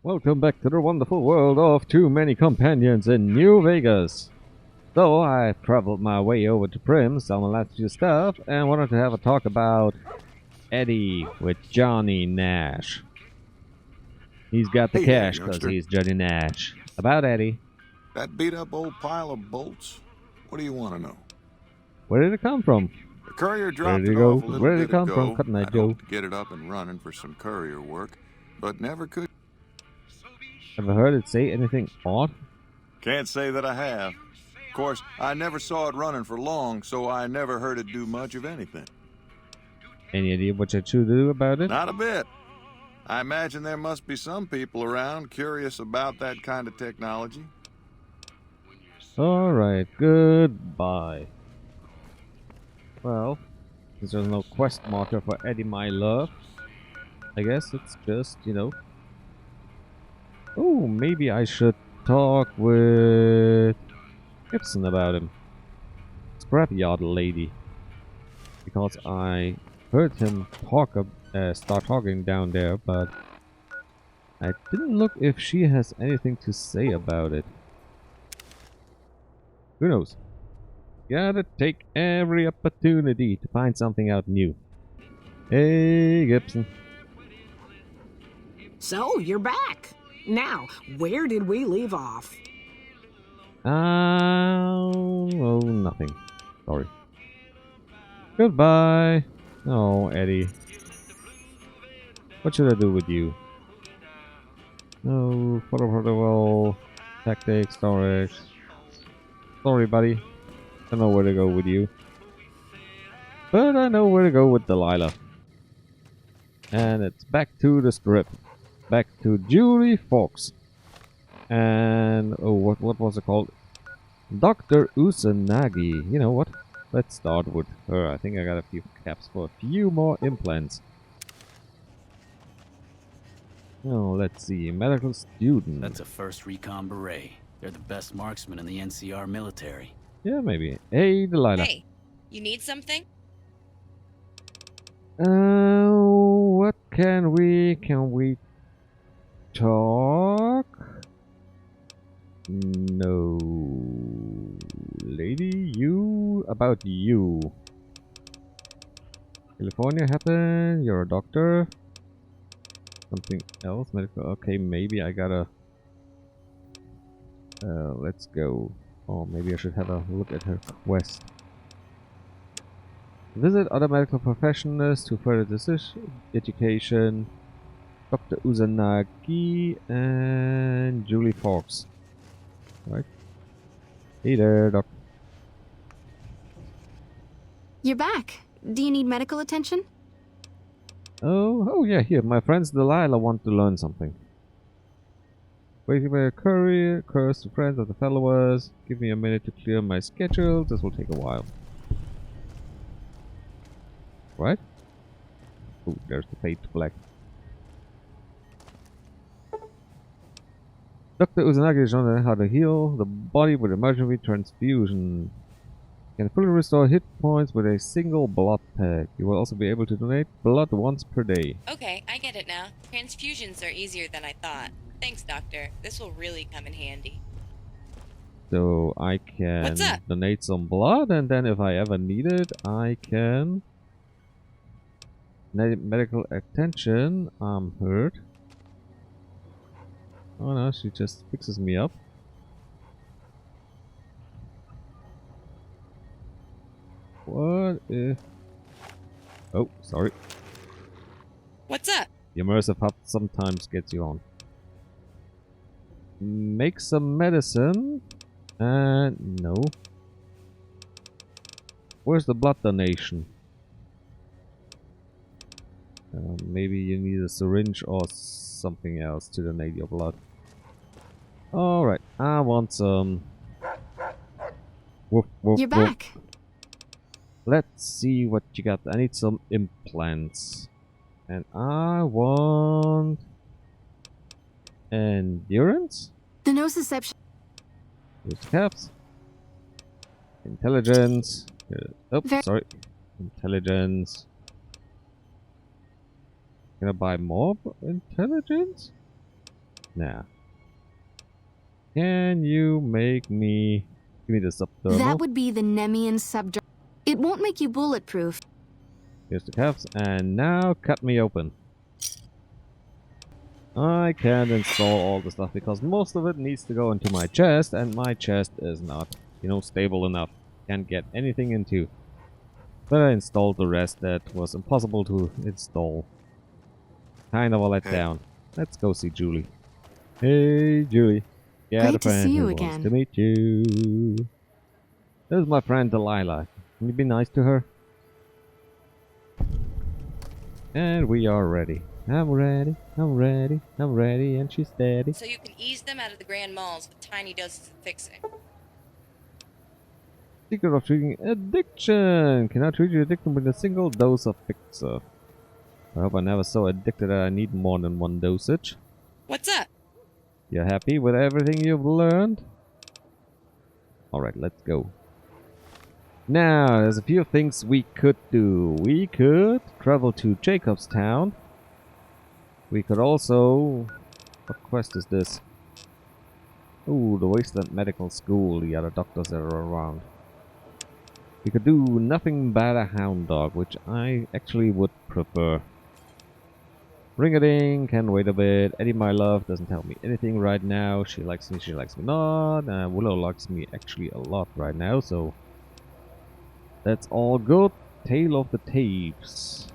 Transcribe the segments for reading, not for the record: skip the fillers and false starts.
Welcome back to the wonderful world of Too Many Companions in New Vegas. So I traveled my way over to Prim, selling lots of stuff, and wanted to have a talk about Eddie with Johnny Nash. He's got the cash because he's Johnny Nash. About Eddie. That beat up old pile of bolts? What do you want to know? Where did it come from? The courier dropped Where did it it go? off a little Where did bit it come ago. from? Cutting that I'd Joe. hoped to get it up and running for some courier work, but never could. Ever heard it say anything odd? Can't say that I have. Of course, I never saw it running for long, so I never heard it do much of anything. Any idea what you should do about it? Not a bit. I imagine there must be some people around curious about that kind of technology. Alright, goodbye. Well, since there's no quest marker for Eddie my love, I guess it's just, you know... Oh, maybe I should talk with Gibson about him. Scrapyard lady. Because I heard him talk start talking down there, but I didn't look if she has anything to say about it. Who knows? Gotta take every opportunity to find something out new. Hey, Gibson. So, you're back. Now, where did we leave off? Oh, nothing. Sorry. Goodbye. Oh, Eddie. What should I do with you? No, photo protocol, tactics, storage. Sorry, buddy. I don't know where to go with you. But I know where to go with Delilah. And it's back to the strip. Back to Julie Fox. And, oh, what was it called? Dr. Usanagi. You know what? Let's start with her. I think I got a few caps for a few more implants. Oh, let's see. Medical student. That's a first recon beret. They're the best marksmen in the NCR military. Yeah, maybe. Hey, Delilah. Hey, you need something? What can we talk? No. Lady, you? About you. California happened, you're a doctor. Something else, medical, okay, maybe I gotta... let's go. Oh, maybe I should have a look at her quest. Visit other medical professionals to further education. Dr. Uzanagi and Julie Fox. Right? Hey there, Doc. You're back. Do you need medical attention? Oh yeah, here. My friends Delilah want to learn something. Waiting for a courier, curse to friends of the followers. Give me a minute to clear my schedule. This will take a while. Right? Oh, there's the fade to black. Dr. Uzanagi is shown how to heal the body with emergency transfusion. Can fully restore hit points with a single blood pack. You will also be able to donate blood once per day. Okay, I get it now. Transfusions are easier than I thought. Thanks, Doctor. This will really come in handy. So I can donate some blood, and then if I ever need it, I can... Medical attention. I'm hurt. Oh no, she just fixes me up. What if... Oh, sorry. What's up? The immersive hub sometimes gets you on. Make some medicine. And no. Where's the blood donation? Maybe you need a syringe or something else to donate your blood. Alright, I want some... Woof, woof, You're woof. back. Let's see what you got. I need some implants. And I want... Endurance? The nociception. Here's caps. Intelligence. Oh, sorry. Intelligence. Can I buy more intelligence? Nah. Can you make me... Give me the subthermal. That would be the Nemian subdrop. It won't make you bulletproof. Here's the caps, and now cut me open. I can't install all the stuff because most of it needs to go into my chest, and my chest is not, you know, stable enough. Can't get anything into. But I installed the rest that was impossible to install. Kind of a letdown. Let's go see Julie. Hey, Julie. Yeah, Great the to friend see you who wants again. to meet you. This is my friend Delilah. Can you be nice to her? And we are ready. I'm ready, I'm ready, I'm ready, and she's steady. So you can ease them out of the grand malls with tiny doses of fixing. Secret of treating addiction! Can I treat your addiction with a single dose of fixer? I hope I'm never so addicted that I need more than one dosage. What's up? You happy with everything you've learned? Alright, let's go. Now, there's a few things we could do. We could travel to Jacobstown. We could also... What quest is this? Ooh, the Wasteland Medical School. The other doctors that are around. We could do nothing but a hound dog, which I actually would prefer. Ring-a-ding, can wait a bit. Eddie, my love, doesn't tell me anything right now. She likes me not. Willow likes me actually a lot right now, so... That's all good. Tale of the Tapes.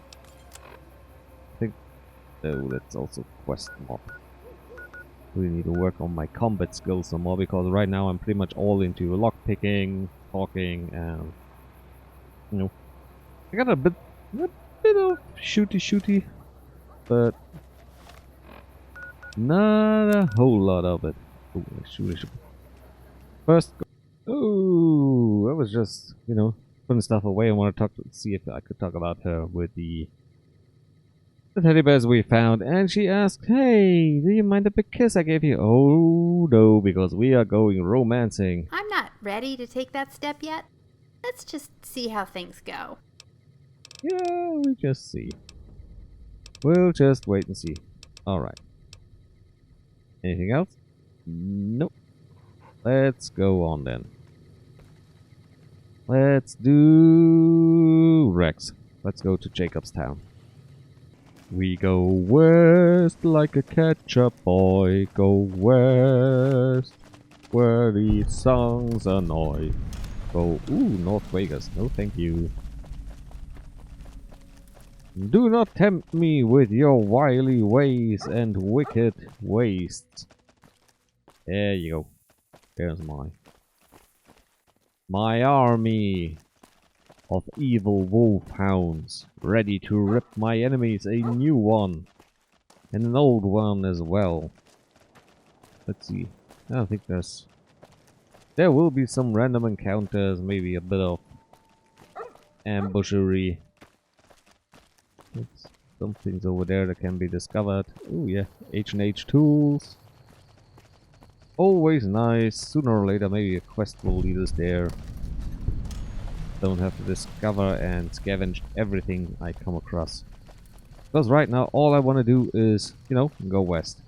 I think... Oh, that's also quest mob. Really need to work on my combat skills some more, because right now I'm pretty much all into lockpicking, talking, and... You know... I got a bit of shooty, but not a whole lot of it. Ooh, shoot. First, oh, that was just, you know, putting stuff away. I want to see if I could talk about her with the teddy bears we found. And she asked, "Hey, do you mind the big kiss I gave you?" Oh no, because we are going romancing. I'm not ready to take that step yet. Let's just see how things go. Yeah, we just see. We'll just wait and see. Alright. Anything else? Nope. Let's go on then. Let's do Rex. Let's go to Jacobstown. We go west like a ketchup boy. Go west where the songs annoy. Go, ooh, North Vegas. No thank you. Do not tempt me with your wily ways and wicked wastes. There you go. There's my army of evil wolfhounds, ready to rip my enemies a new one. And an old one as well. Let's see. I don't think there will be some random encounters, maybe a bit of ambushery. Some things over there that can be discovered. Oh yeah, H&H tools. Always nice. Sooner or later maybe a quest will lead us there. Don't have to discover and scavenge everything I come across. Because right now all I want to do is, you know, go west.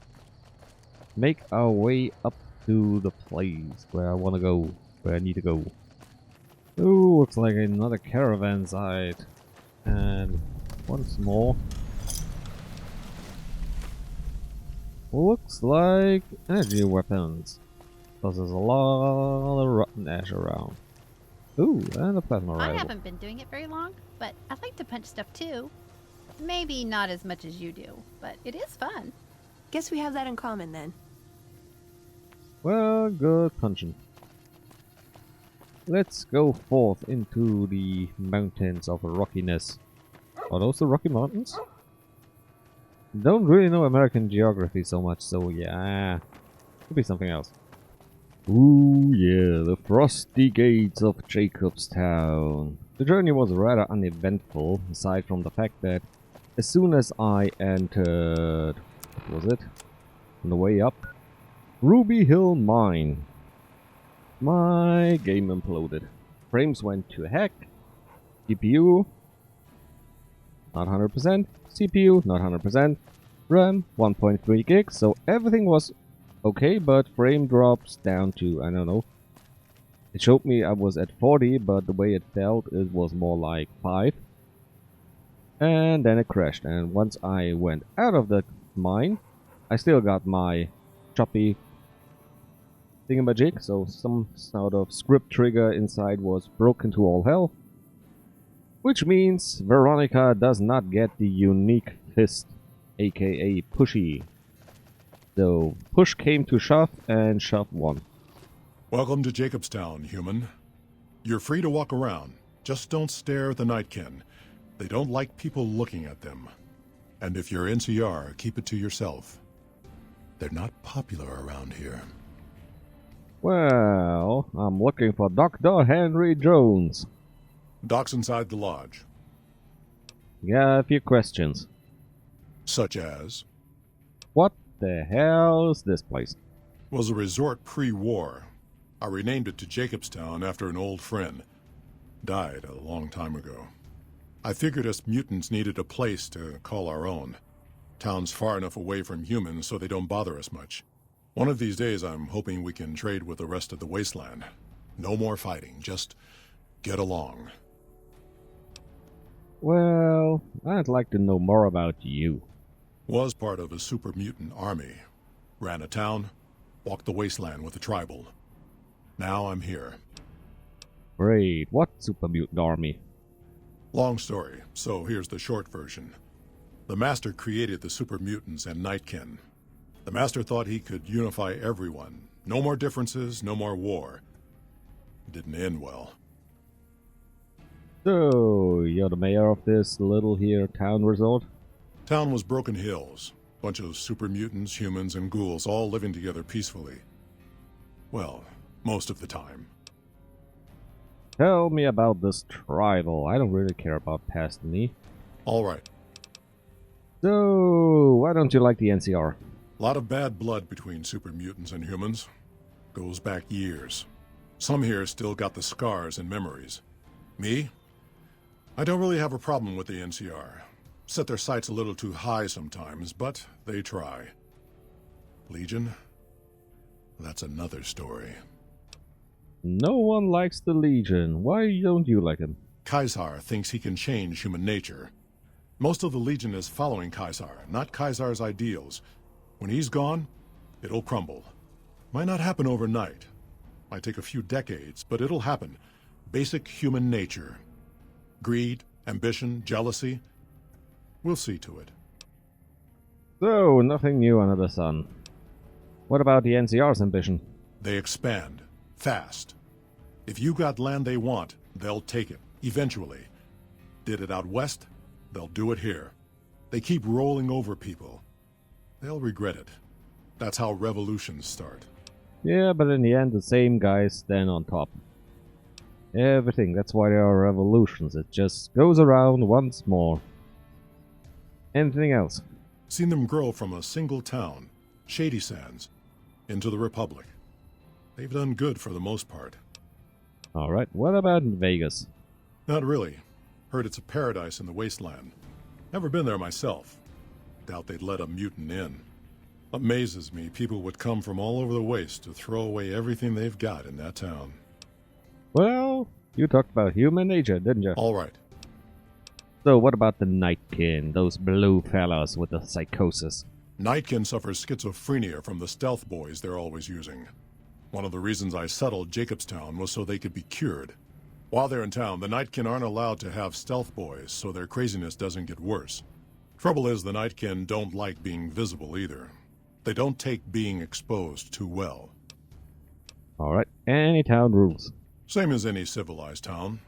Make our way up to the place where I want to go. Where I need to go. Oh, looks like another caravan site. And once more. Looks like energy weapons. Because there's a lot of rotten ash around. Ooh, and a plasma I rifle. haven't been doing it very long, but I like to punch stuff too. Maybe not as much as you do, but it is fun. Guess we have that in common then. Well, good punching. Let's go forth into the mountains of rockiness. Are those the Rocky Mountains? Don't really know American geography so much, so yeah. Could be something else. Ooh yeah, the frosty gates of Jacobstown. The journey was rather uneventful, aside from the fact that as soon as I entered... what was it? On the way up? Ruby Hill Mine. My game imploded. Frames went to heck. GPU not 100%. CPU not 100%. RAM 1.3 gigs, so everything was okay, but frame drops down to, I don't know. It showed me I was at 40, but the way it felt, it was more like 5. And then it crashed, and once I went out of the mine, I still got my choppy thingamajig, so some sort of script trigger inside was broken to all hell. Which means Veronica does not get the unique fist, aka pushy. So push came to shove, and shove won. Welcome to Jacobstown, human. You're free to walk around. Just don't stare at the Nightkin. They don't like people looking at them. And if you're NCR, keep it to yourself. They're not popular around here. Well, I'm looking for Dr. Henry Jones. Doc's inside the lodge. Got a few questions. Such as? What the hell is this place? Was a resort pre-war. I renamed it to Jacobstown after an old friend. Died a long time ago. I figured us mutants needed a place to call our own. Town's far enough away from humans so they don't bother us much. One of these days I'm hoping we can trade with the rest of the wasteland. No more fighting, just get along. Well, I'd like to know more about you. Was part of a super mutant army. Ran a town, walked the wasteland with the tribal. Now I'm here. Great, what super mutant army? Long story, so here's the short version. The Master created the super mutants and Nightkin. The Master thought he could unify everyone. No more differences, no more war. Didn't end well. So, you're the mayor of this little here town resort? Town was Broken Hills. Bunch of super mutants, humans, and ghouls all living together peacefully. Well, most of the time. Tell me about this tribal. I don't really care about past me. All right. So, why don't you like the NCR? A lot of bad blood between super mutants and humans. Goes back years. Some here still got the scars and memories. Me? I don't really have a problem with the NCR. Set their sights a little too high sometimes, but they try. Legion? That's another story. No one likes the Legion. Why don't you like him? Caesar thinks he can change human nature. Most of the Legion is following Caesar, not Caesar's ideals. When he's gone, it'll crumble. Might not happen overnight. Might take a few decades, but it'll happen. Basic human nature. Greed, ambition, jealousy. We'll see to it. So, nothing new under the sun. What about the NCR's ambition? They expand. Fast. If you got land they want, they'll take it. Eventually. Did it out west? They'll do it here. They keep rolling over people. They'll regret it. That's how revolutions start. Yeah, but in the end, the same guys stand on top. Everything, that's why there are revolutions. It just goes around once more. Anything else? Seen them grow from a single town, Shady Sands, into the Republic. They've done good for the most part. Alright, what about in Vegas? Not really. Heard it's a paradise in the wasteland. Never been there myself. Doubt they'd let a mutant in. Amazes me people would come from all over the waste to throw away everything they've got in that town. Well, you talked about human nature, didn't you? All right. So what about the Nightkin, those blue fellas with the psychosis? Nightkin suffers schizophrenia from the stealth boys they're always using. One of the reasons I settled Jacobstown was so they could be cured. While they're in town, the Nightkin aren't allowed to have stealth boys, so their craziness doesn't get worse. Trouble is, the Nightkin don't like being visible either. They don't take being exposed too well. Alright, any town rules. Same as any civilized town.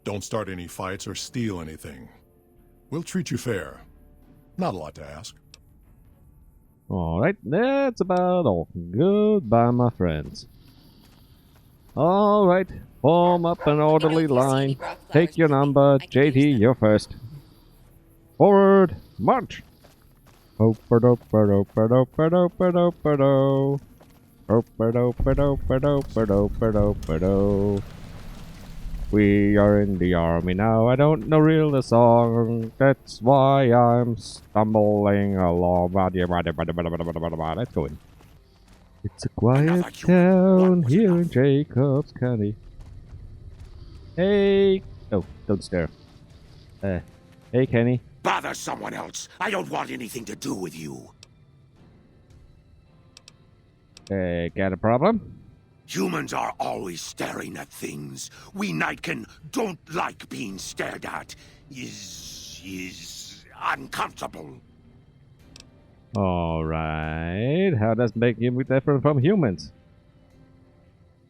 Don't start any fights or steal anything. We'll treat you fair. Not a lot to ask. Alright, that's about all. Goodbye, my friends. Alright, form up an orderly line. Take your number. JT, you're first. Forward, march! We are in the army now. I don't know real the song. That's why I'm stumbling along. Let's go in. It's a quiet town here in Jacobs County. Hey. Oh, don't stare. Hey, Kenny. Bother someone else. I don't want anything to do with you. Got a problem? Humans are always staring at things. We Nightkin don't like being stared at. Is uncomfortable. Alright. How does make you different from humans?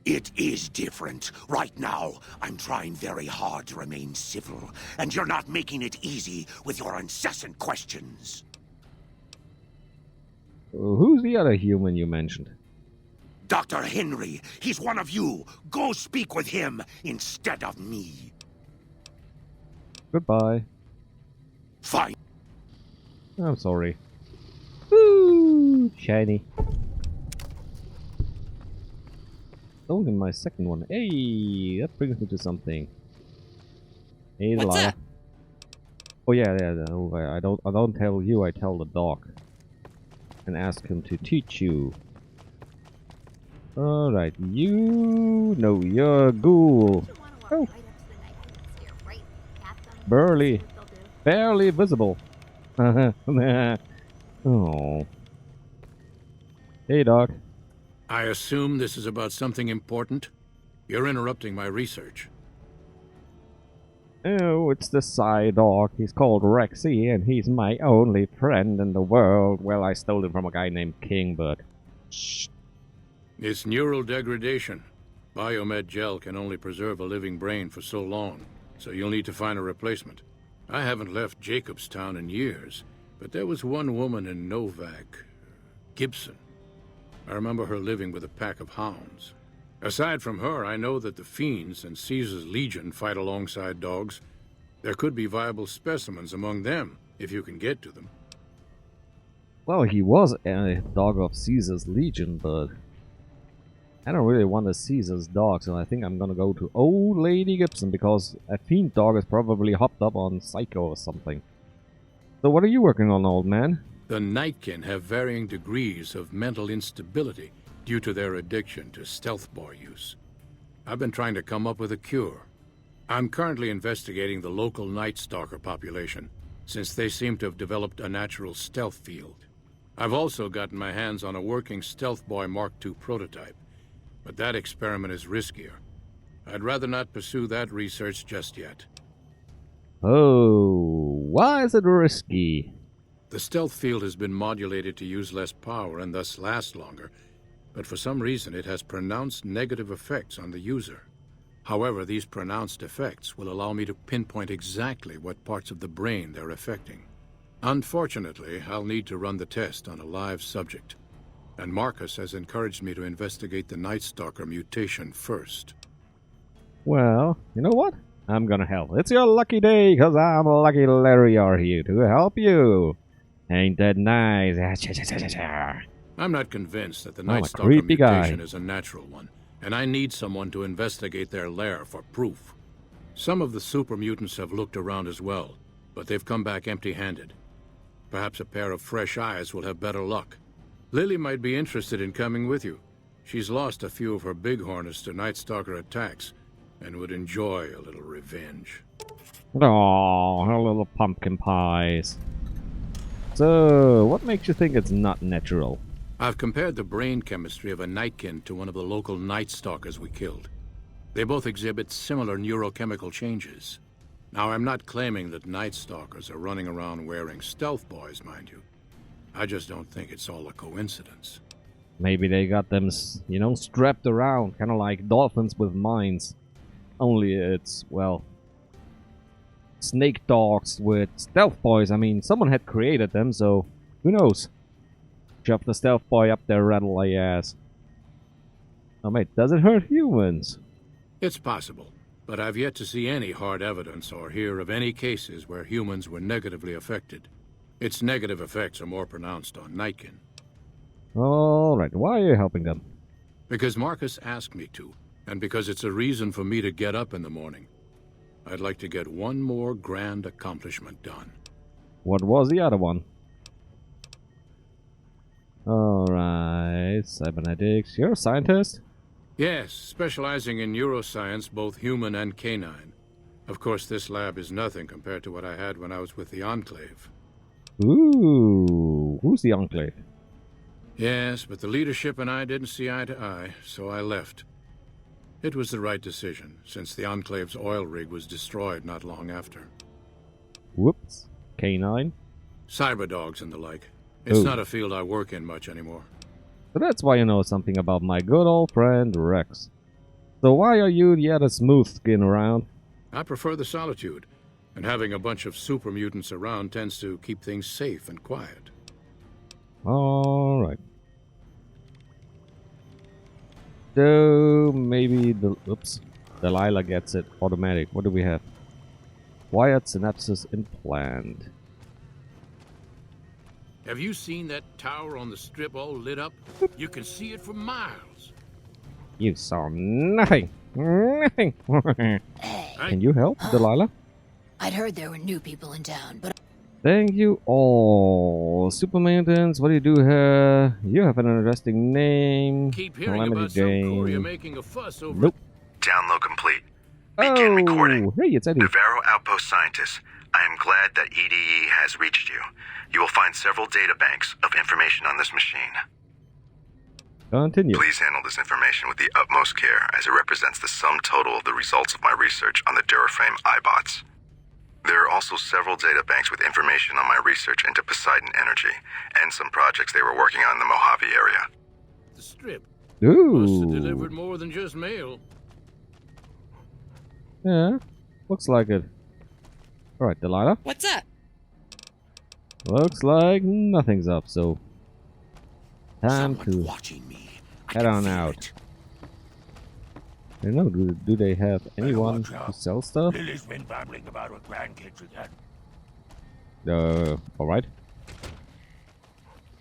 It is different. Right now, I'm trying very hard to remain civil, and you're not making it easy with your incessant questions. Who's the other human you mentioned? Dr. Henry, he's one of you. Go speak with him instead of me. Goodbye. Fine. I'm sorry. Woo! Shiny. Only my second one. Hey, that brings me to something. Hey, What's Delidah. up? Oh yeah. Oh, I don't tell you. I tell the dog, and ask him to teach you. All right, you know you're a ghoul. Oh, barely visible. Oh. Hey, dog. I assume this is about something important? You're interrupting my research. Oh, it's the Psy dog. He's called Rexy, and he's my only friend in the world. Well, I stole him from a guy named King, but... Shh. It's neural degradation. Biomed gel can only preserve a living brain for so long, so you'll need to find a replacement. I haven't left Jacobstown in years, but there was one woman in Novak, Gibson. I remember her living with a pack of hounds. Aside from her, I know that the Fiends and Caesar's Legion fight alongside dogs. There could be viable specimens among them, if you can get to them. Well, he was a dog of Caesar's Legion, but... I don't really want a Caesar's dog, so I think I'm gonna go to Old Lady Gibson, because a Fiend dog is probably hopped up on Psycho or something. So what are you working on, old man? The Nightkin have varying degrees of mental instability due to their addiction to stealth boy use. I've been trying to come up with a cure. I'm currently investigating the local Night Stalker population, since they seem to have developed a natural stealth field. I've also gotten my hands on a working Stealth Boy Mark II prototype, but that experiment is riskier. I'd rather not pursue that research just yet. Oh, why is it risky? The stealth field has been modulated to use less power and thus last longer, but for some reason it has pronounced negative effects on the user. However, these pronounced effects will allow me to pinpoint exactly what parts of the brain they're affecting. Unfortunately, I'll need to run the test on a live subject, and Marcus has encouraged me to investigate the Night Stalker mutation first. Well, you know what? I'm gonna help. It's your lucky day, cause I'm Lucky Larry are here to help you. Ain't that nice? I'm not convinced that the Night Stalker creepy mutation guy. is a natural one, and I need someone to investigate their lair for proof. Some of the super mutants have looked around as well, but they've come back empty-handed. Perhaps a pair of fresh eyes will have better luck. Lily might be interested in coming with you. She's lost a few of her bighorners to Night Stalker attacks, and would enjoy a little revenge. Oh, her little pumpkin pies. So, what makes you think it's not natural? I've compared the brain chemistry of a Nightkin to one of the local Night Stalkers we killed. They both exhibit similar neurochemical changes. Now, I'm not claiming that Night Stalkers are running around wearing stealth boys, mind you. I just don't think it's all a coincidence. Maybe they got them, you know, strapped around, kind of like dolphins with minds. Only it's, well, snake dogs with stealth boys. I mean, someone had created them, so who knows? Shove the stealth boy up their rattle-like ass. Oh, mate, does it hurt humans? It's possible, but I've yet to see any hard evidence or hear of any cases where humans were negatively affected. Its negative effects are more pronounced on Nightkin. Alright, why are you helping them? Because Marcus asked me to, And because it's a reason for me to get up in the morning, I'd like to get one more grand accomplishment done. What was the other one? Alright, cybernetics. You're a scientist? Yes, specializing in neuroscience, both human and canine. Of course, this lab is nothing compared to what I had when I was with the Enclave. Ooh, who's the Enclave? Yes, but the leadership and I didn't see eye to eye, so I left. It was the right decision, since the Enclave's oil rig was destroyed not long after. Whoops. Canine? Cyberdogs and the like. It's Ooh. not a field I work in much anymore. So that's why you know something about my good old friend Rex. So why are you the other smooth skin around? I prefer the solitude, and having a bunch of super mutants around tends to keep things safe and quiet. Alright. So maybe the Delilah gets it automatic. What do we have? Wired synapses implant. Have you seen that tower on the strip all lit up? You can see it for miles. You saw nothing. Nothing. Can you help, Delilah? I'd heard there were new people in town, but... Thank you all. Super Mutants, what do you do here? You have an interesting name. Keep hearing Calamity about some Korea Jane. making a fuss over... Nope. Download complete. Begin recording. Hey, it's Eddie. Navarro Outpost Scientist, I am glad that EDE has reached you. You will find several data banks of information on this machine. Continue. Please handle this information with the utmost care, as it represents the sum total of the results of my research on the Duraframe iBots. There are also several data banks with information on my research into Poseidon Energy, and some projects they were working on in the Mojave area. The strip. Ooh. Must have delivered more than just mail. Yeah, looks like it. Alright, Delilah. What's up? Looks like nothing's up, so... Time to watching me. head on out. I don't know, do they have anyone to sell stuff? Lily's been babbling about her grandkids again. Alright.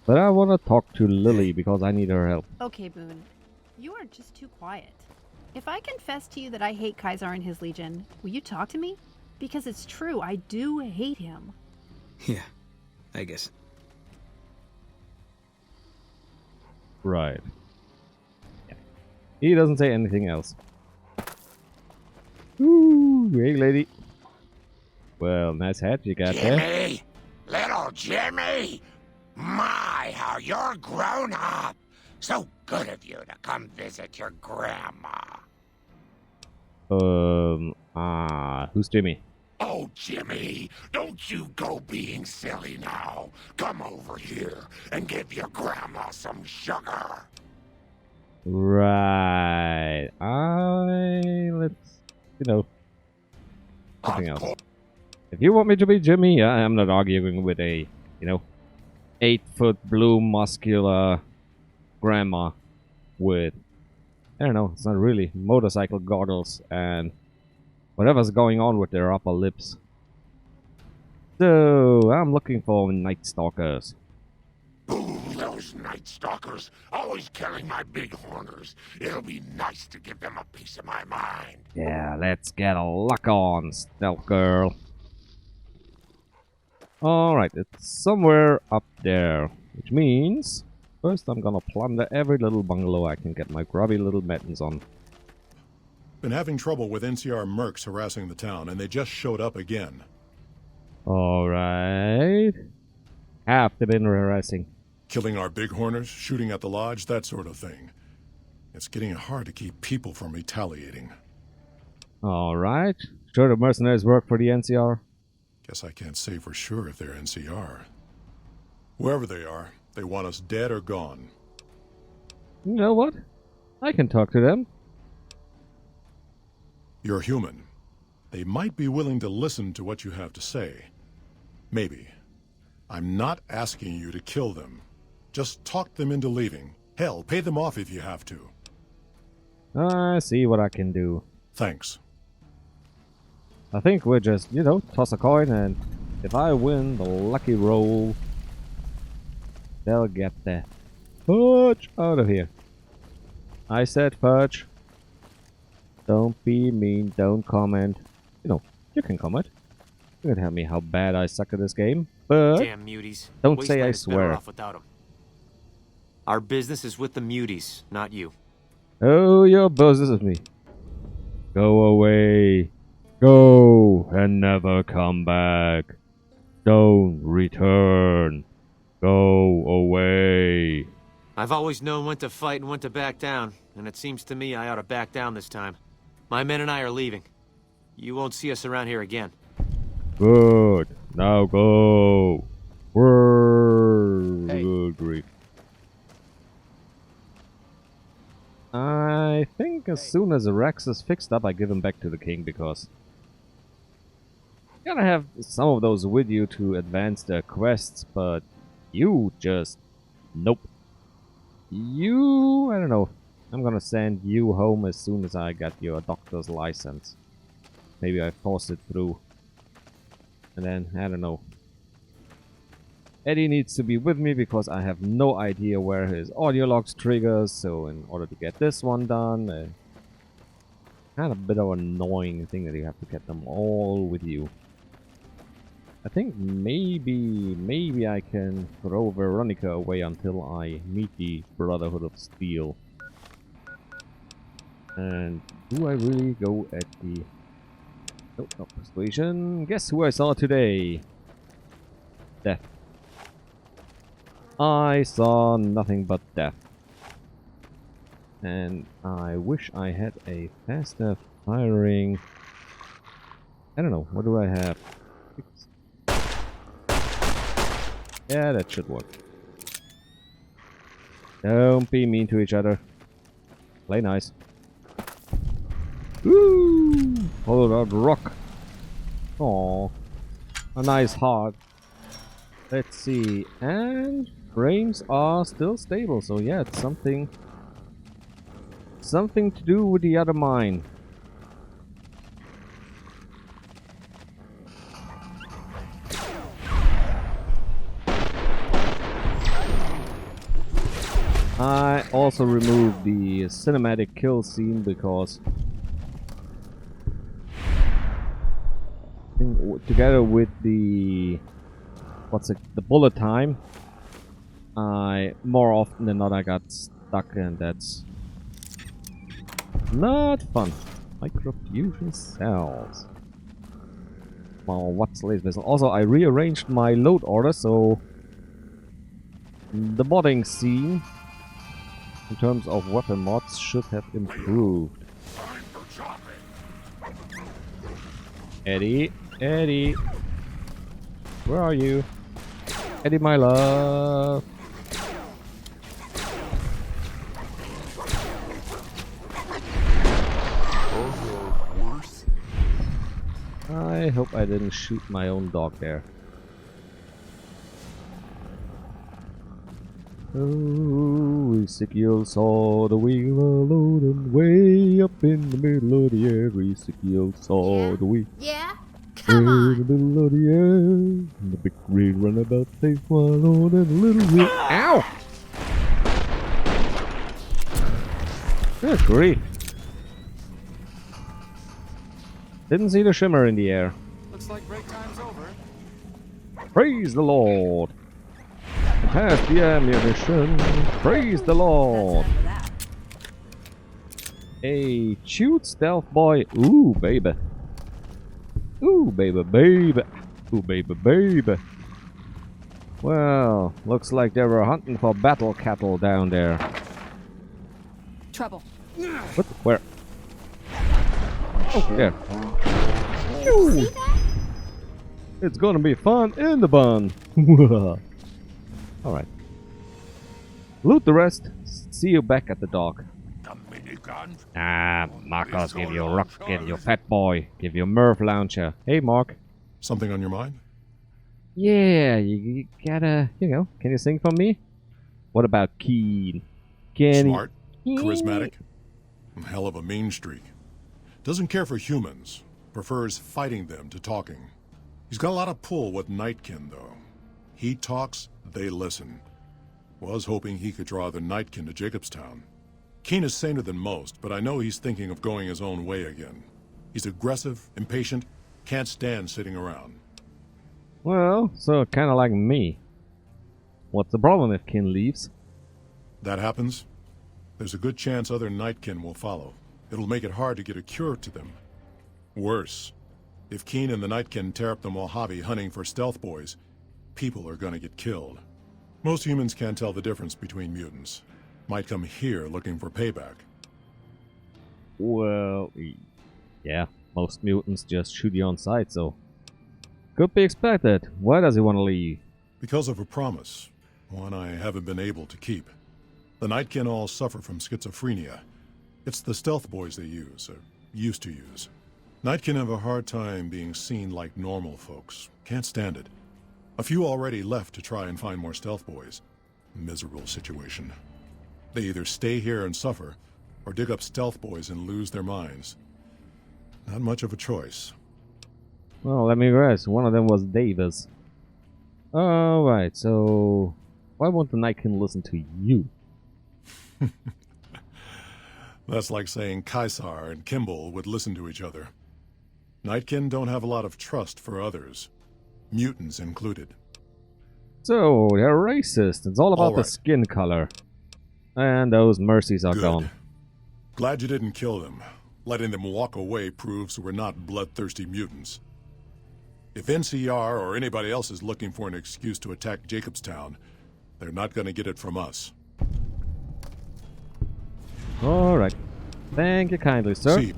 But I want to talk to Lily because I need her help. Okay, Boone. You are just too quiet. If I confess to you that I hate Kaisar and his Legion, will you talk to me? Because it's true, I do hate him. Yeah, I guess. Right. Yeah. He doesn't say anything else. Ooh, hey lady. Well, nice hat you got there. Jimmy! Little Jimmy! My, how you're grown up! So good of you to come visit your grandma. Who's Jimmy? Oh, Jimmy, don't you go being silly now. Come over here and give your grandma some sugar. Right. Let's, something else. If you want me to be Jimmy, I'm not arguing with a, 8-foot blue muscular grandma with, I don't know, it's not really motorcycle goggles and whatever's going on with their upper lips. So, I'm looking for Night Stalkers. Ooh, those Night Stalkers, always killing my bighorners. It'll be nice to give them a piece of my mind. Yeah, let's get a lock on, Stealth Girl. Alright, it's somewhere up there, which means first I'm gonna plunder every little bungalow I can get my grubby little mittens on. Been having trouble with NCR mercs harassing the town, and they just showed up again. Alright. Have to been harassing. Killing our bighorners, shooting at the lodge, that sort of thing. It's getting hard to keep people from retaliating. Alright. Sure the mercenaries work for the NCR? Guess I can't say for sure if they're NCR. Whoever they are, they want us dead or gone. You know what? I can talk to them. You're human. They might be willing to listen to what you have to say. Maybe. I'm not asking you to kill them. Just talk them into leaving. Hell, pay them off if you have to. I see what I can do. Thanks. I think we'll just, toss a coin, and if I win the lucky roll, they'll get the fudge out of here. I said fudge. Don't be mean, don't comment. You know, you can comment. You can tell me how bad I suck at this game, but Damn muties. don't say I Wasteland is better swear. off without 'em. Our business is with the muties, not you. Oh, your business is me. Go away. Go and never come back. Don't return. Go away. I've always known when to fight and when to back down, and it seems to me I ought to back down this time. My men and I are leaving. You won't see us around here again. Good. Now go. Word. Hey. Good grief. I think as soon as Rex is fixed up, I give him back to the king because you gotta have some of those with you to advance their quests, but you just nope. You, I don't know. I'm gonna send you home as soon as I got your doctor's license. Maybe I force it through. And then, I don't know. Eddie needs to be with me because I have no idea where his audio logs triggers, so in order to get this one done, kind of a bit of an annoying thing that you have to get them all with you. I think maybe I can throw Veronica away until I meet the Brotherhood of Steel. And do I really go at the... Nope, not persuasion. Guess who I saw today? Death. I saw nothing but death. And I wish I had a faster firing... I don't know, what do I have? Yeah, that should work. Don't be mean to each other. Play nice. Woo! Hold out rock. Aww. A nice heart. Let's see. And frames are still stable, so yeah, it's something to do with the other mine. I also removed the cinematic kill scene because together with the the bullet time, I more often than not I got stuck, and that's not fun. Microfusion cells. Well, what's the latest vessel? Also, I rearranged my load order, so the modding scene in terms of weapon mods should have improved. Eddie, Eddie, where are you? Eddie, my love. I hope I didn't shoot my own dog there. Oh, Ezekiel saw the wheel loading way up in the middle of the air. Ezekiel saw the wheel. Yeah? Come on! In the middle of the air. And the big green runabout takes one on and a little wheel. Ow! Good grief. Didn't see the shimmer in the air. Looks like break time's over. Praise the Lord. Pass the ammunition. Praise the Lord. A cute stealth boy. Ooh, baby. Ooh, baby, baby. Ooh, baby, baby. Well, looks like they were hunting for battle cattle down there. Trouble. What? Where? Oh, there. Ooh. It's gonna be fun in the bun. Alright. Loot the rest. See you back at the dock. Ah, Marcos, give you a rock, give you a fat boy, give you a Murph launcher. Hey, Mark. Something on your mind? Yeah, you gotta, you know, can you sing for me? What about Keen? Smart, charismatic, hell of a mean streak. Doesn't care for humans, prefers fighting them to talking. He's got a lot of pull with Nightkin, though. He talks, they listen. Was hoping he could draw the Nightkin to Jacobstown. Keen is saner than most, but I know he's thinking of going his own way again. He's aggressive, impatient, can't stand sitting around. Well, so kind of like me. What's the problem if Kin leaves? That happens, there's a good chance other Nightkin will follow. It'll make it hard to get a cure to them. Worse, if Keen and the Nightkin tear up the Mojave hunting for stealth boys, people are gonna get killed. Most humans can't tell the difference between mutants. Might come here looking for payback. Well, yeah, most mutants just shoot you on sight, so... Could be expected. Why does he want to leave? Because of a promise. One I haven't been able to keep. The Nightkin all suffer from schizophrenia. It's the stealth boys they use, or used to use. Nightkin have a hard time being seen like normal folks. Can't stand it. A few already left to try and find more stealth boys. Miserable situation. They either stay here and suffer, or dig up stealth boys and lose their minds. Not much of a choice. Well, let me guess. One of them was Davis. Alright, so... Why won't the Nightkin listen to you? That's like saying Kaisar and Kimball would listen to each other. Nightkin don't have a lot of trust for others. Mutants included. So, they're racist. It's all about the skin color. And those mercies are gone. Glad you didn't kill them. Letting them walk away proves we're not bloodthirsty mutants. If NCR or anybody else is looking for an excuse to attack Jacobstown, they're not gonna get it from us. Alright. Thank you kindly, sir. See.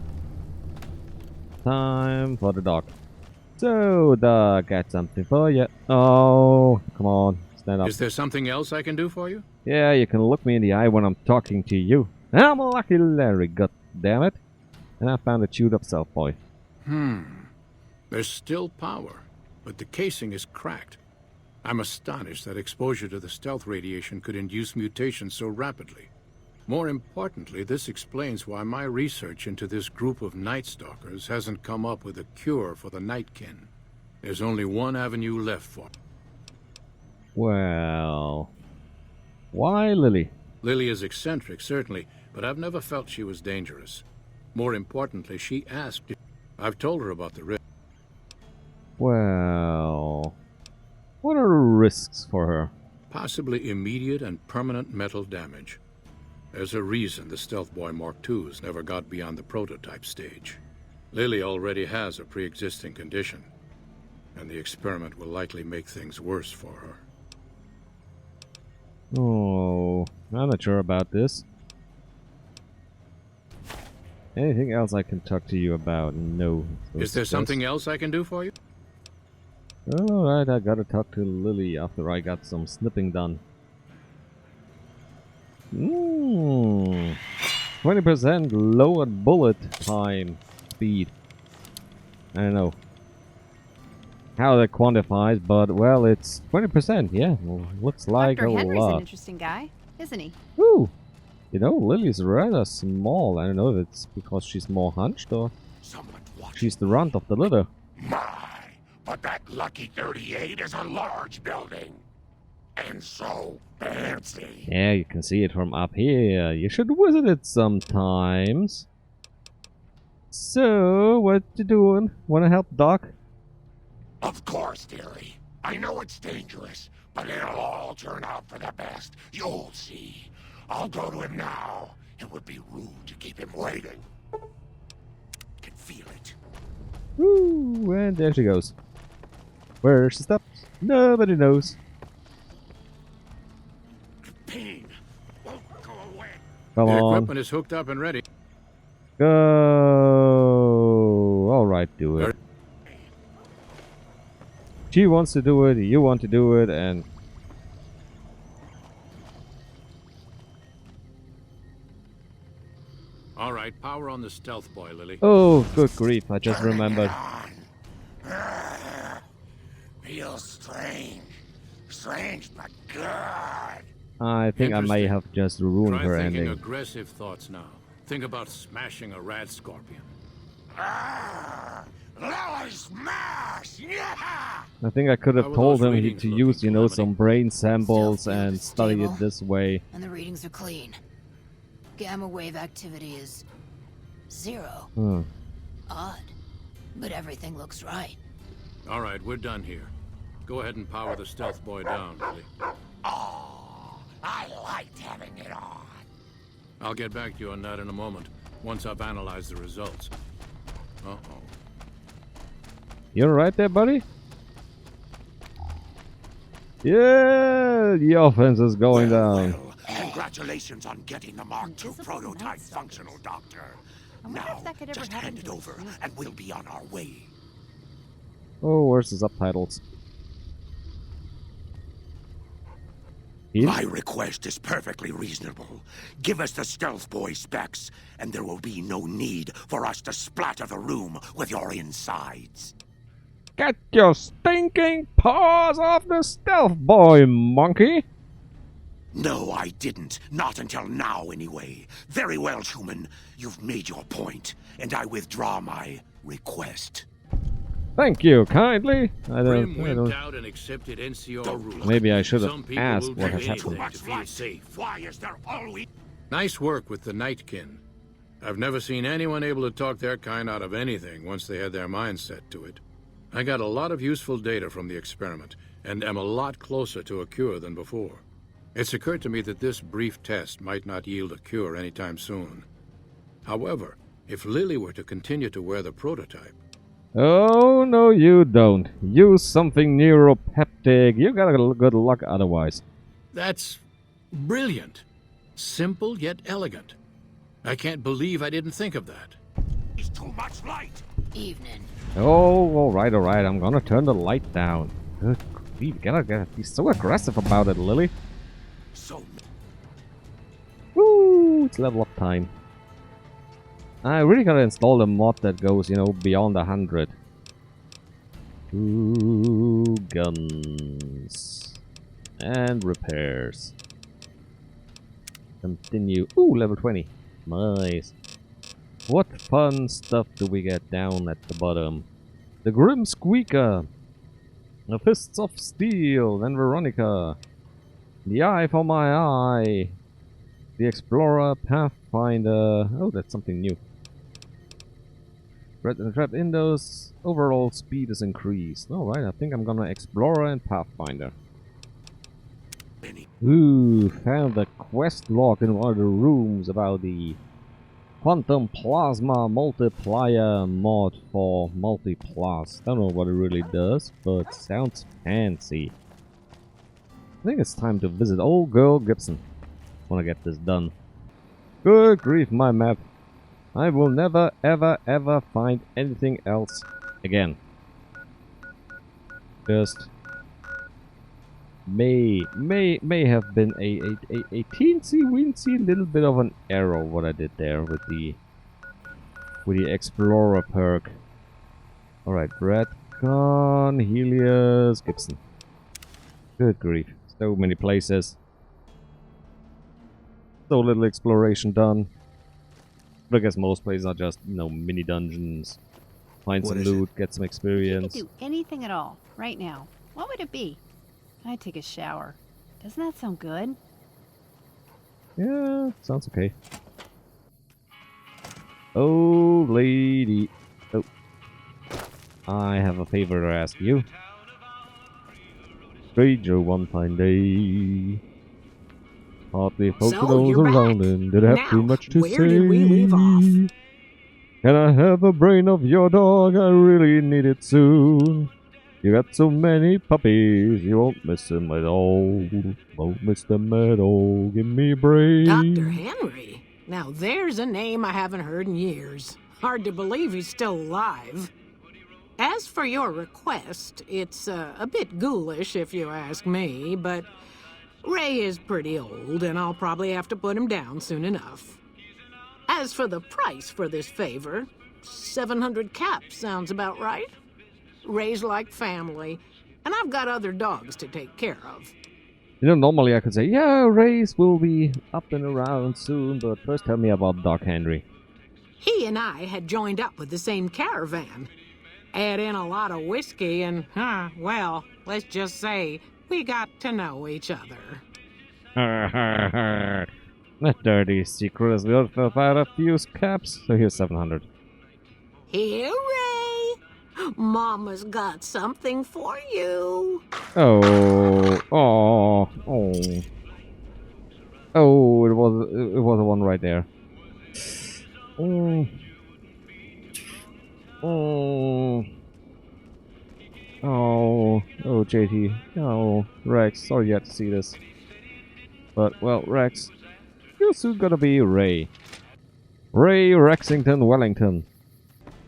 Time for the dog. So, dog, got something for you. Oh, come on. Stand up. Is there something else I can do for you? Yeah, you can look me in the eye when I'm talking to you. I'm a lucky Larry, goddammit. And I found a chewed up stealth boy. There's still power, but the casing is cracked. I'm astonished that exposure to the stealth radiation could induce mutations so rapidly. More importantly, this explains why my research into this group of Night Stalkers hasn't come up with a cure for the Nightkin. There's only one avenue left for it. Well... Why Lily? Lily is eccentric, certainly, but I've never felt she was dangerous. More importantly, she asked if I've told her about the risk. Well... What are the risks for her? Possibly immediate and permanent metal damage. There's a reason the Stealth Boy Mark IIs never got beyond the prototype stage. Lily already has a pre-existing condition, and the experiment will likely make things worse for her. Oh, I'm not sure about this. Anything else I can talk to you about? No. Is there something else I can do for you? Alright, I gotta talk to Lily after I got some snipping done. 20% lowered bullet time speed. I don't know how that quantifies, but well, it's 20%. Yeah, well, looks like Dr. a Henry's lot. an interesting guy, isn't he? Ooh, you know, Lily's rather small. I don't know if it's because she's more hunched or she's the runt of the litter. But that Lucky 38 is a large building. And so fancy. Yeah, you can see it from up here. You should visit it sometimes. So, what you doing? Wanna help Doc? Of course, dearie. I know it's dangerous, but it'll all turn out for the best. You'll see. I'll go to him now. It would be rude to keep him waiting. Can feel it. Woo, and there she goes. Where's the steps? Nobody knows. Pain won't go away. Come The on. equipment is hooked up and ready. Go. Alright, do it. She wants to do it, you want to do it, and... Alright, power on the Stealth Boy, Lily. Oh, good grief, I just remembered. Feels strange. Strange, but good. I think I may have just ruined Try her thinking ending. aggressive thoughts now. Think about smashing a rad scorpion. Lily smash! Yeah! I think I could have How were told those him readings to looking, use, some brain samples Still and study stable, it this way. And the readings are clean. Gamma wave activity is 0. Odd. But everything looks right. All right, we're done here. Go ahead and power the stealth boy down, Lily. Oh, I liked having it on. I'll get back to you on that in a moment, once I've analyzed the results. Uh-oh. You're right there, buddy? Yeah, the offense is going down. Well, congratulations on getting the Mark II prototype functional, Doctor. Now, just hand it over, and we'll be on our way. Oh, where's the subtitles? My request is perfectly reasonable. Give us the stealth boy specs, and there will be no need for us to splatter the room with your insides. Get your stinking paws off the stealth boy, monkey! No, I didn't. Not until now, anyway. Very well, human. You've made your point, and I withdraw my request. Thank you, kindly. I Grim don't. went out and accepted NCR rules. Maybe I should Some have people asked will what do has anything happened. to feel safe. Why is there always... Nice work with the Nightkin. I've never seen anyone able to talk their kind out of anything once they had their mind set to it. I got a lot of useful data from the experiment, and am a lot closer to a cure than before. It's occurred to me that this brief test might not yield a cure anytime soon. However, if Lily were to continue to wear the prototype... Oh, no you don't. Use something neuropeptic. You got good luck otherwise. That's brilliant. Simple yet elegant. I can't believe I didn't think of that. It's too much light. Evening. Oh, alright. I'm gonna turn the light down. Good grief, gotta be so aggressive about it, Lily. So... Woo, it's level up time. I really gotta install a mod that goes, you know, beyond 100. Ooh, guns. And repairs. Continue. Ooh, level 20. Nice. What fun stuff do we get down at the bottom? The Grim Squeaker. The Fists of Steel and Veronica. The Eye for My Eye. The Explorer Pathfinder. Oh, that's something new. Red and Trap Indos. Overall speed is increased. Alright, I think I'm gonna Explorer and Pathfinder. Ooh, found the quest log in one of the rooms about the Quantum Plasma Multiplier mod for Multiplus. Don't know what it really does, but sounds fancy. I think it's time to visit old girl Gibson. Wanna get this done. Good grief, my map. I will never ever find anything else again. Just may have been a teensy weensy little bit of an error what I did there with the Explorer perk. Alright, Redcon, Helios, Gibson. Good grief. So many places. So little exploration done. But I guess most places are just, you know, mini dungeons. Find some loot, get some experience. You could do anything at all, right now. What would it be? I'd take a shower. Doesn't that sound good? Yeah, sounds okay. Oh, lady. Oh. I have a favor to ask you. Stranger one fine day. Hardly folk So, those you're around back. and did have Now, too much to where say. did we leave off? Can I have a brain of your dog? I really need it soon. You got so many puppies, you won't miss them at all. Won't miss them at all. Give me a brain. Dr. Henry? Now there's a name I haven't heard in years. Hard to believe he's still alive. As for your request, it's a bit ghoulish if you ask me, but Ray is pretty old and I'll probably have to put him down soon enough. As for the price for this favor, 700 caps sounds about right. Ray's like family, and I've got other dogs to take care of. You know, normally I could say, yeah, Race will be up and around soon, but first tell me about Doc Henry. He and I had joined up with the same caravan. Add in a lot of whiskey and, well, let's just say we got to know each other. That dirty secret is worth about a few caps, so here's 700. Here, Ray. Mama's got something for you. Oh, oh, oh. Oh, it was the one right there. Oh. Oh. Oh, oh, JT. Oh, Rex, sorry you had to see this. But, well, Rex, you're soon gonna be Ray. Ray Rexington Wellington.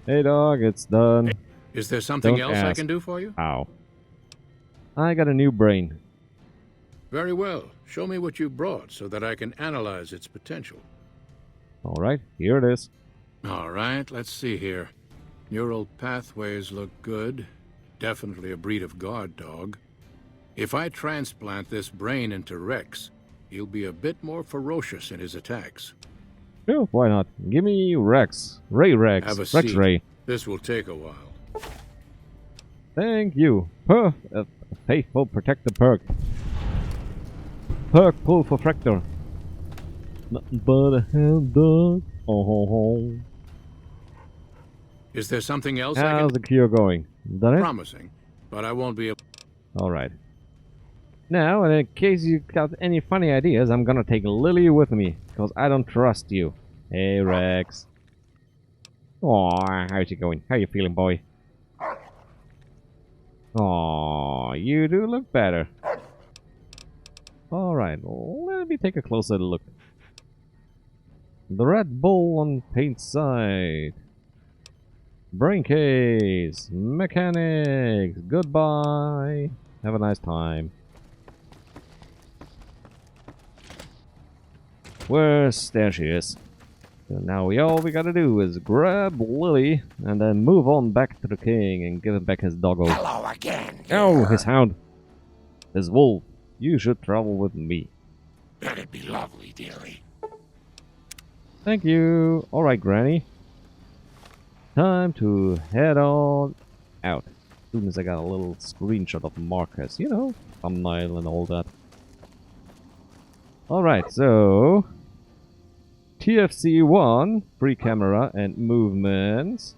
Hey, dog, it's done. Is there something Don't else I ask. can do for you? Ow. I got a new brain. Very well. Show me what you brought so that I can analyze its potential. Alright, here it is. Alright, let's see here. Neural pathways look good. Definitely a breed of guard dog. If I transplant this brain into Rex, he'll be a bit more ferocious in his attacks. Sure, why not? Give me Rex. Ray Rex. Have a Rex seat. Ray. This will take a while. Thank you. A faithful protector perk. Perk pull for Fractor. Nothing but a hound dog. Oh ho ho. Is there something else I How's can... the cure going? Done it? Promising, but I won't be able... Alright. Now, in case you got any funny ideas, I'm gonna take Lily with me, because I don't trust you. Hey, Rex. Aw, how's it going? How you feeling, boy? Aw, you do look better. Alright, let me take a closer look. The Red Bull on paint side. Brain case. Mechanics. Goodbye. Have a nice time. There she is. So now all we gotta do is grab Lily and then move on back to the king and give him back his doggo. Hello again. Oh, his hound. His wolf. You should travel with me. That'd be lovely, dearie. Thank you. Alright, Granny. Time to head on out. As soon as I got a little screenshot of Marcus, you know, thumbnail and all that. Alright, so TFC 1, free camera and movements.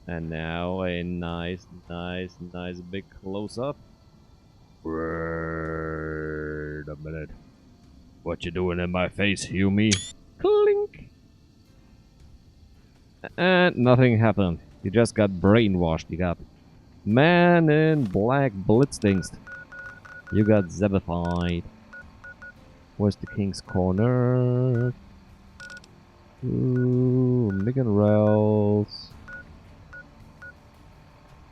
And now a nice big close-up. Wait a minute. What you doing in my face, Hume? Clink! And nothing happened. You just got brainwashed. You got man in black blitzdingsed. You got zebified. Where's the king's corner? Ooh, Megan Rels.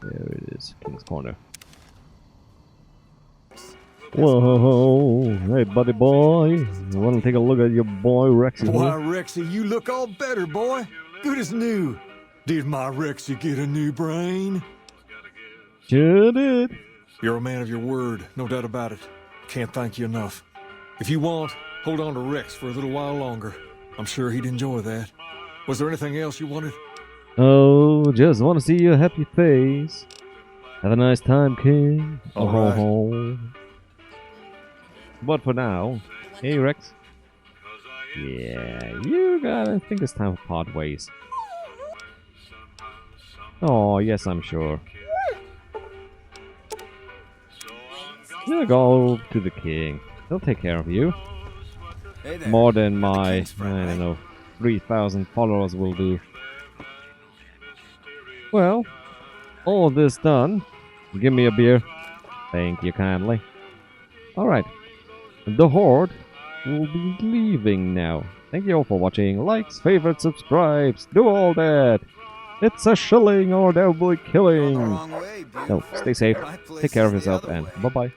There it is, king's corner. Whoa, hey buddy boy, you wanna take a look at your boy Rexy? Why, Rexy, you look all better, boy. Good as new. Did my Rexy get a new brain? Sure did. You're a man of your word, no doubt about it. Can't thank you enough. If you want, hold on to Rex for a little while longer. I'm sure he'd enjoy that. Was there anything else you wanted? Oh, just want to see your happy face. Have a nice time, King. All right. But for now, hey Rex. Yeah, you gotta think it's time to part ways. Oh, yes, I'm sure. You go to the king. He'll take care of you. Hey there. More than my, I don't know, 3,000 followers will do. Well, all of this done. Give me a beer. Thank you kindly. Alright. The Horde will be leaving now. Thank you all for watching. Likes, favorites, subscribes. Do all that. It's a shilling or there will be killing. No, stay safe. Take care of yourself and bye-bye.